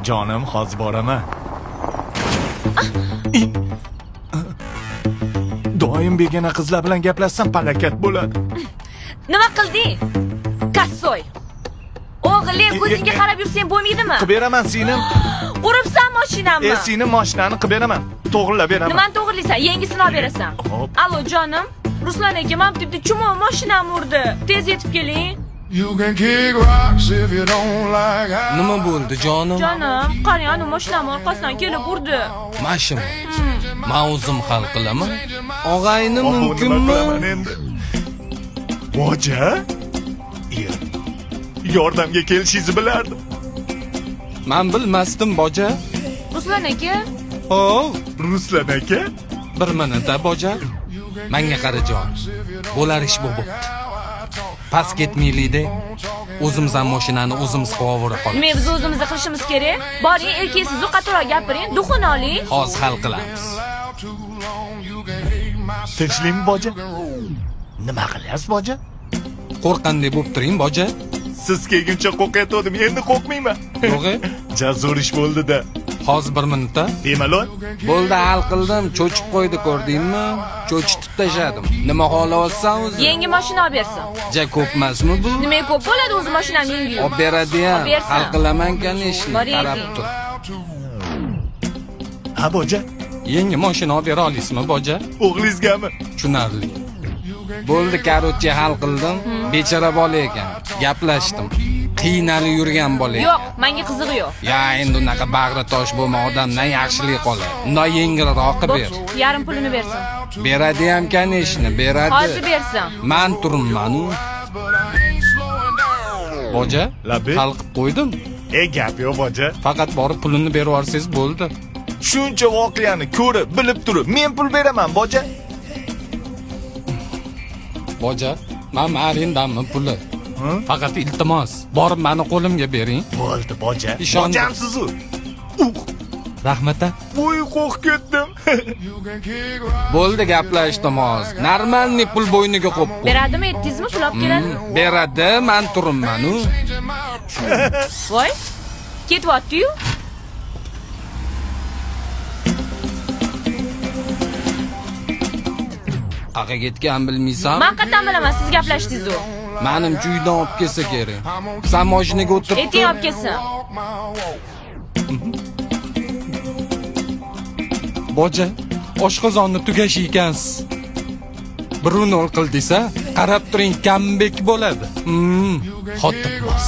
Jonim, hozir boraman. Doim begona qizlar bilan gaplashsam palakat bo'ladi. Nima qilding? Kassoy. O'g'lim, ko'zingga qarab yursang bo'lmaydimi? Qilib beraman singlim. Uribsan mashinamni. Singlim mashinani qilib beraman. To'g'rilab beraman. Nimani to'g'rilaysan? Yangisini olib berasan. Allo jonim. Ruslan aka, men bitta chumon mashinamni urdi. Tez yetib keling. Nima bo'ldi jonim? Jonim, qarang, ana mashinamni orqasidan kelib urdi. Mashina. Men o'zim hal qilaman. Og'ayni mumkinmi? Boja? Yordamga kelishingizni bilardim. Men bilmasdim, boja. Ruslan aka? Ruslan aka? Bir minutda, boja. Menga qara jon. Bo'lar ish bo'pti. Past ketmaylik-da. O'zimiz ham mashinani o'zimiz qovura qolamiz. Nima biz o'zimizni qilishimiz kerak? Boring, erkaksiz qatorroq gapiring, duxini oling. Hozir hal qilamiz. Tinchlikmi, boja? Nima qilyapsiz, boja? Qo'rqqandek bo'lib turing, boja. Siz kelguncha qo'rqayotgandim, endi qo'rqmayman. Yo'g'i? Jazor ish bo'ldi-da. Hozir bir minutda. Bemalol. Bo'ldi, hal qildim. Cho'chib qo'ydi, ko'rdingmi? Cho'chitib tashladim. Nima xohlayapsan o'zi? Yangi mashina olib bersin. Ja ko'pmasmi bu? Nima ko'p bo'ladi o'zi mashinam yangi. Olib beradi-ham. Hal qilaman kanishni. Qarab tur. Ha, boja? Yangi mashina olib bera olasizmi, boja? O'g'lingizgami? Tushunarli. Bo'ldi, korotchi hal qildim. Bechora bola ekan. Gaplashdim. Qiynalib yurgan bola ekan. Yo'q, menga qizig'i yo'q. Ya, endi unaqa bag'ri tosh bo'lma odamdan yaxshilik qoladi. Undan yengilroq ber. Yarim pulini bersin. Beradi-ham kanishni, beradi. Hozir bersin. Men turibman-u. Boja, Labi? hal qilib qo'ydim. Gap yo'q, boja. Faqat borib pulini berib yuborsangiz bo'ldi. Shuncha voqeani ko'rib, bilib turib, men pul beraman, boja. Boja, men arendamni puli. Faqat iltimos, borib meni qo'limga bering. Bo'ldi, boja. Ishondim. Bojamsiz-u. Rahmat. Voy, qo'rqib ketdim. Bo'ldi, gaplashdim hozir. Normalniy pul bo'yniga qo'yib qo'y. Beradimi, aytdingizmi, pul olib keladi? Beradi, men turibman-u. Voy, ketyapti-yu. Qayerga ketgan bilmaysan? Men qatdan bilaman, siz gaplashdingiz-ku. Menimcha uydan olib kelsa kerak. Sen mashinaga o'tirib Ayting olib kelsin. Boja, oshqozonni tugash ekansiz. Birovni ol qil desa, qarab turing, kambek bo'ladi. Xotibmas.